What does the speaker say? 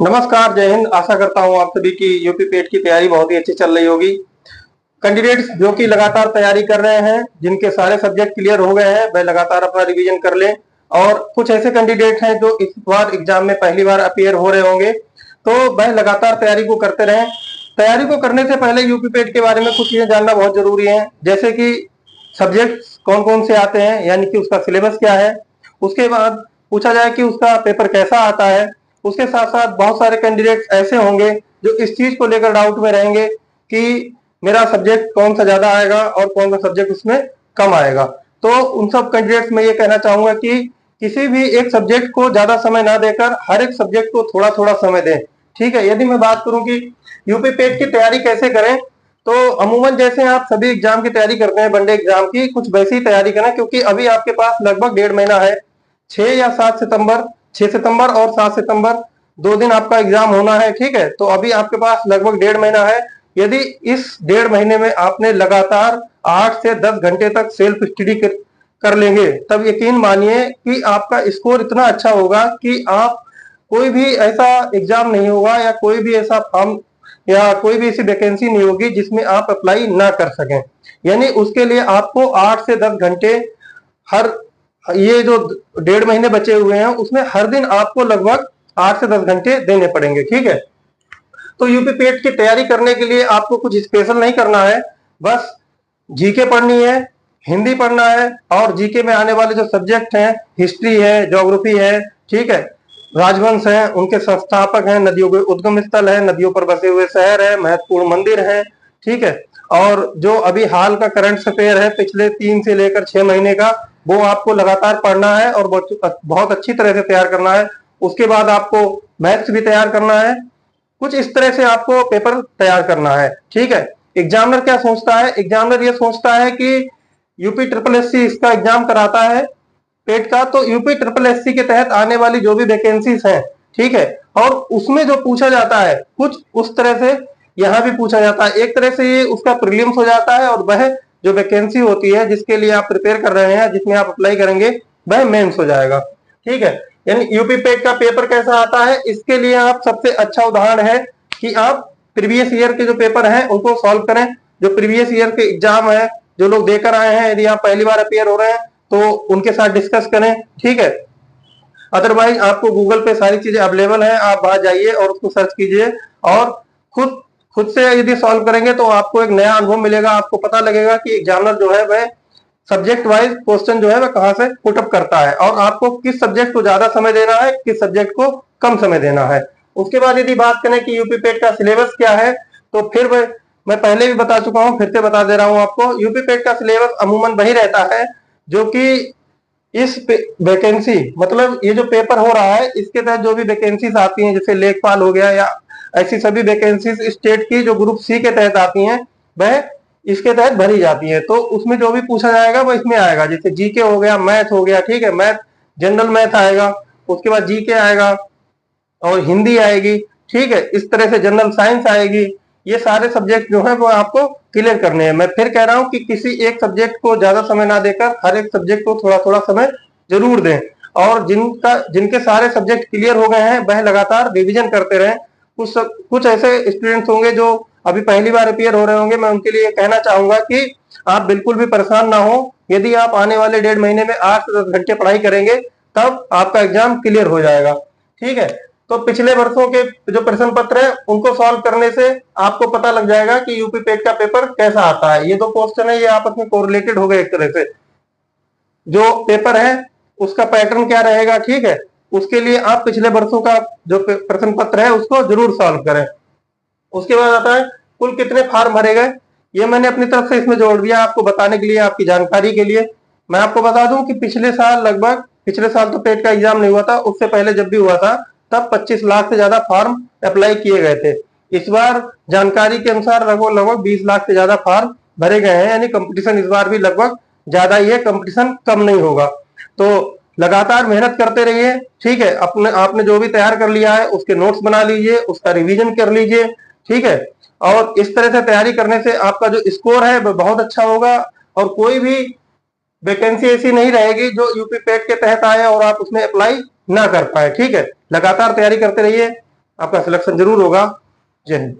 नमस्कार, जय हिंद। आशा करता हूँ आप सभी की यूपी पेट की तैयारी बहुत ही अच्छी चल रही होगी। कैंडिडेट्स जो कि लगातार तैयारी कर रहे हैं, जिनके सारे सब्जेक्ट क्लियर हो गए हैं, वह लगातार अपना रिवीजन कर लें। और कुछ ऐसे कैंडिडेट हैं जो इस बार एग्जाम में पहली बार अपीयर हो रहे होंगे, तो वह लगातार तैयारी को करते रहें। तैयारी को करने से पहले यूपी पेट के बारे में कुछ चीजें जानना बहुत जरूरी है, जैसे कि सब्जेक्ट कौन कौन से आते हैं, यानी कि उसका सिलेबस क्या है। उसके बाद पूछा जाए कि उसका पेपर कैसा आता है। उसके साथ साथ बहुत सारे कैंडिडेट्स ऐसे होंगे जो इस चीज को लेकर डाउट में रहेंगे कि मेरा सब्जेक्ट कौन सा ज्यादा आएगा और कौन सा सब्जेक्ट उसमें कम आएगा। तो उन सब कैंडिडेट्स में ये कहना चाहूंगा कि किसी भी एक सब्जेक्ट को ज्यादा समय ना देकर हर एक सब्जेक्ट को थोड़ा थोड़ा समय दें। ठीक है, यदि मैं बात करूं कि यूपी पेट की तैयारी कैसे करें, तो अमूमन जैसे आप सभी एग्जाम की तैयारी करते हैं, वनडे एग्जाम की, कुछ वैसी ही तैयारी करें, क्योंकि अभी आपके पास लगभग 1.5 महीना है। 6 या 7 सितंबर, 6 सितंबर और 7 सितंबर 2 दिन आपका एग्जाम होना है। ठीक है, तो अभी आपके पास लगभग 1.5 महीना है। यदि इस 1.5 महीने में आपने लगातार 8 से 10 घंटे तक सेल्फ स्टडी कर लेंगे, तब यकीन मानिए कि आपका स्कोर इतना अच्छा होगा कि आप कोई भी ऐसा एग्जाम नहीं होगा या कोई भी ऐसा फॉर्म या कोई भी ऐसी वैकेंसी नहीं होगी जिसमें आप अप्लाई ना कर सकें। यानी उसके लिए आपको 8 से 10 घंटे हर, ये जो 1.5 महीने बचे हुए हैं उसमें हर दिन आपको लगभग 8 से 10 घंटे देने पड़ेंगे। ठीक है, तो यूपी पेट की तैयारी करने के लिए आपको कुछ स्पेशल नहीं करना है, बस जीके पढ़नी है, हिंदी पढ़ना है, और जीके में आने वाले जो सब्जेक्ट हैं, हिस्ट्री है, ज्योग्राफी है, ठीक है, राजवंश है, उनके संस्थापक हैं, नदियों के उद्गम स्थल है, नदियों पर बसे हुए शहर है, महत्वपूर्ण मंदिर है। ठीक है, और जो अभी हाल का करंट अफेयर है पिछले 3 से लेकर 6 महीने का, वो आपको लगातार पढ़ना है और बहुत अच्छी तरह से तैयार करना है। उसके बाद आपको मैथ्स भी तैयार करना है। कुछ इस तरह से आपको पेपर तैयार करना है। ठीक है, एग्जामिनर क्या सोचता है? एग्जामिनर ये सोचता है कि यूपी ट्रिपल एससी इसका एग्जाम कराता है पेट का, तो यूपी ट्रिपल एससी के तहत आने वाली जो भी वैकेंसीज हैं, ठीक है, और उसमें जो पूछा जाता है कुछ उस तरह से यहाँ भी पूछा जाता है। एक तरह से ये उसका प्रीलिम्स हो जाता है, और वह जो वैकेंसी होती है जिसके लिए आप प्रिपेयर कर रहे हैं, जिसमें आप अप्लाई करेंगे, वह मेंस हो जाएगा। ठीक है, यानी यूपी पेट का पेपर कैसा आता है, इसके लिए आप सबसे अच्छा उदाहरण है कि आप प्रीवियस ईयर के जो पेपर हैं उनको सॉल्व करें। जो प्रीवियस ईयर के एग्जाम है, जो लोग देकर आए हैं, यदि आप पहली बार अपियर हो रहे हैं तो उनके साथ डिस्कस करें। ठीक है, अदरवाइज आपको गूगल पे सारी चीजें अवेलेबल है, आप वहां जाइए और उसको सर्च कीजिए, और खुद खुद से यदि सॉल्व करेंगे तो आपको एक नया अनुभव मिलेगा। आपको पता लगेगा कि एग्जामिनर जो है वह सब्जेक्ट वाइज क्वेश्चन जो है वह कहां से पुटअप करता है, और आपको किस सब्जेक्ट को ज्यादा समय देना है, किस सब्जेक्ट को कम समय देना है। उसके बाद यदि बात करें कि यूपी पेट का सिलेबस क्या है, तो फिर मैं पहले भी बता चुका हूं, फिर से बता दे रहा हूं आपको। यूपी पेट का सिलेबस अमूमन वही रहता है जो कि इस वैकेंसी, मतलब ये जो पेपर हो रहा है इसके तहत जो भी वैकेंसीज आती हैं, जैसे लेखपाल हो गया या ऐसी सभी वैकेंसीज स्टेट की जो ग्रुप सी के तहत आती हैं, वह इसके तहत भरी जाती है। तो उसमें जो भी पूछा जाएगा वो इसमें आएगा। जैसे जीके हो गया, मैथ हो गया, ठीक है, मैथ जनरल मैथ आएगा, उसके बाद जीके आएगा और हिंदी आएगी। ठीक है, इस तरह से जनरल साइंस आएगी। ये सारे सब्जेक्ट जो है वो आपको क्लियर करने हैं। मैं फिर कह रहा हूं कि किसी एक सब्जेक्ट को ज्यादा समय ना देकर हर एक सब्जेक्ट को थोड़ा थोड़ा समय जरूर दें, और जिनके सारे सब्जेक्ट क्लियर हो गए हैं वह लगातार रिविजन करते रहें। कुछ ऐसे स्टूडेंट्स होंगे जो अभी पहली बार अपियर हो रहे होंगे, मैं उनके लिए कहना चाहूंगा कि आप बिल्कुल भी परेशान ना हो। यदि आप आने वाले 1.5 महीने में 8 से 10 घंटे पढ़ाई करेंगे, तब आपका एग्जाम क्लियर हो जाएगा। ठीक है, तो पिछले वर्षों के जो प्रश्न पत्र है उनको सॉल्व करने से आपको पता लग जाएगा कि यूपी पेट का पेपर कैसा आता है। ये दो क्वेश्चन है, ये आपस में कोरिलेटेड हो गए एक तरह से। जो पेपर है उसका पैटर्न क्या रहेगा, ठीक है, उसके लिए आप पिछले वर्षों का जो प्रश्न पत्र है उसको जरूर सॉल्व करें। उसके बाद आता है कुल कितने फार्म भरे गए। ये मैंने अपनी तरफ से इसमें जोड़ दिया आपको बताने के लिए, आपकी जानकारी के लिए। मैं आपको बता दूं कि पिछले साल तो पेट का एग्जाम नहीं हुआ था, उससे पहले जब भी हुआ था तब 25 लाख से ज्यादा फॉर्म अप्लाई किए गए थे। इस बार जानकारी के अनुसार लगभग लगभग 20 लाख से ज्यादा फॉर्म भरे गए हैं, यानी कंपटीशन इस बार भी लगभग ज्यादा ही है, कंपटीशन कम नहीं होगा। तो लगातार मेहनत करते रहिए। ठीक है, अपने आपने जो भी तैयार कर लिया है उसके नोट्स बना लीजिए, उसका रिवीजन कर लीजिए। ठीक है, और इस तरह से तैयारी करने से आपका जो स्कोर है वह बहुत अच्छा होगा, और कोई भी वैकेंसी ऐसी नहीं रहेगी जो यूपी पेट के तहत आए और आप उसमें अप्लाई ना कर पाए। ठीक है, लगातार तैयारी करते रहिए। आपका सिलेक्शन जरूर होगा। जय हिंद।